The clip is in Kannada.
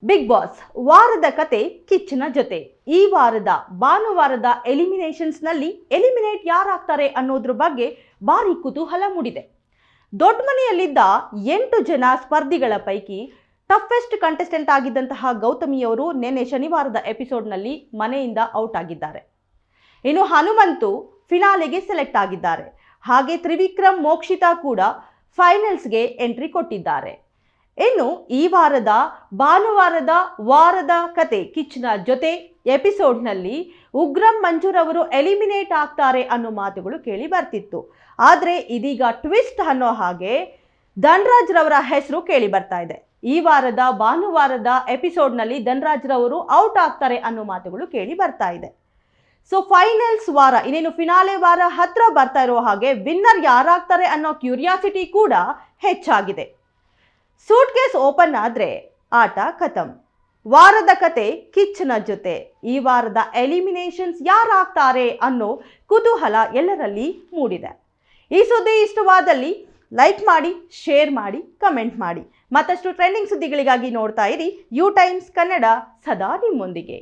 ಬಿಗ್ ಬಾಸ್ ವಾರದ ಕತೆ ಕಿಚ್ಚನ ಜೊತೆ. ಈ ವಾರದ ಭಾನುವಾರದ ಎಲಿಮಿನೇಷನ್ಸ್ ನಲ್ಲಿ ಎಲಿಮಿನೇಟ್ ಯಾರಾಗ್ತಾರೆ ಅನ್ನೋದ್ರ ಬಗ್ಗೆ ಭಾರಿ ಕುತೂಹಲ ಮೂಡಿದೆ. ದೊಡ್ಡ ಮನೆಯಲ್ಲಿದ್ದ 8 ಜನ ಸ್ಪರ್ಧಿಗಳ ಪೈಕಿ ಟಫೆಸ್ಟ್ ಕಂಟೆಸ್ಟೆಂಟ್ ಆಗಿದ್ದಂತಹ ಗೌತಮಿಯವರು ನಿನ್ನೆ ಶನಿವಾರದ ಎಪಿಸೋಡ್ನಲ್ಲಿ ಮನೆಯಿಂದ ಔಟ್ ಆಗಿದ್ದಾರೆ. ಇನ್ನು ಹನುಮಂತು ಫಿನಾಲೆಗೆ ಸೆಲೆಕ್ಟ್ ಆಗಿದ್ದಾರೆ. ಹಾಗೆ ತ್ರಿವಿಕ್ರಮ್, ಮೋಕ್ಷಿತಾ ಕೂಡ ಫೈನಲ್ಸ್ಗೆ ಎಂಟ್ರಿ ಕೊಟ್ಟಿದ್ದಾರೆ. ಇನ್ನು ಈ ವಾರದ ಭಾನುವಾರದ ವಾರದ ಕತೆ ಕಿಚ್ಚನ ಜೊತೆ ಎಪಿಸೋಡ್ನಲ್ಲಿ ಉಗ್ರಂ ಮಂಜೂರ್ ಅವರು ಎಲಿಮಿನೇಟ್ ಆಗ್ತಾರೆ ಅನ್ನೋ ಮಾತುಗಳು ಕೇಳಿ ಬರ್ತಿತ್ತು. ಆದರೆ ಇದೀಗ ಟ್ವಿಸ್ಟ್ ಅನ್ನೋ ಹಾಗೆ ಧನ್ರಾಜ್ ರವರ ಹೆಸರು ಕೇಳಿ ಬರ್ತಾ ಇದೆ. ಈ ವಾರದ ಭಾನುವಾರದ ಎಪಿಸೋಡ್ನಲ್ಲಿ ಧನ್ರಾಜ್ ರವರು ಔಟ್ ಆಗ್ತಾರೆ ಅನ್ನೋ ಮಾತುಗಳು ಕೇಳಿ ಬರ್ತಾ ಇದೆ. ಸೊ ಫೈನಲ್ಸ್ ವಾರ ಇನ್ನೇನು ಫಿನಾಲೆ ವಾರ ಹತ್ರ ಬರ್ತಾ ಇರೋ ಹಾಗೆ ವಿನ್ನರ್ ಯಾರಾಗ್ತಾರೆ ಅನ್ನೋ ಕ್ಯೂರಿಯಾಸಿಟಿ ಕೂಡ ಹೆಚ್ಚಾಗಿದೆ. ಸೂಟ್ ಕೇಸ್ ಓಪನ್ ಆದ್ರೆ ಆಟ ಖತಮ್. ವಾರದ ಕತೆ ಕಿಚ್ಚನ ಜೊತೆ. ಈ ವಾರದ ಎಲಿಮಿನೇಷನ್ಸ್ ಯಾರಾಗ್ತಾರೆ ಅನ್ನೋ ಕುತೂಹಲ ಎಲ್ಲರಲ್ಲಿ ಮೂಡಿದೆ. ಈ ಸುದ್ದಿ ಇಷ್ಟವಾದಲ್ಲಿ ಲೈಕ್ ಮಾಡಿ, ಶೇರ್ ಮಾಡಿ, ಕಮೆಂಟ್ ಮಾಡಿ. ಮತ್ತಷ್ಟು ಟ್ರೆಂಡಿಂಗ್ ಸುದ್ದಿಗಳಿಗಾಗಿ ನೋಡ್ತಾ ಇರಿ ಯು ಟೈಮ್ಸ್ ಕನ್ನಡ, ಸದಾ ನಿಮ್ಮೊಂದಿಗೆ.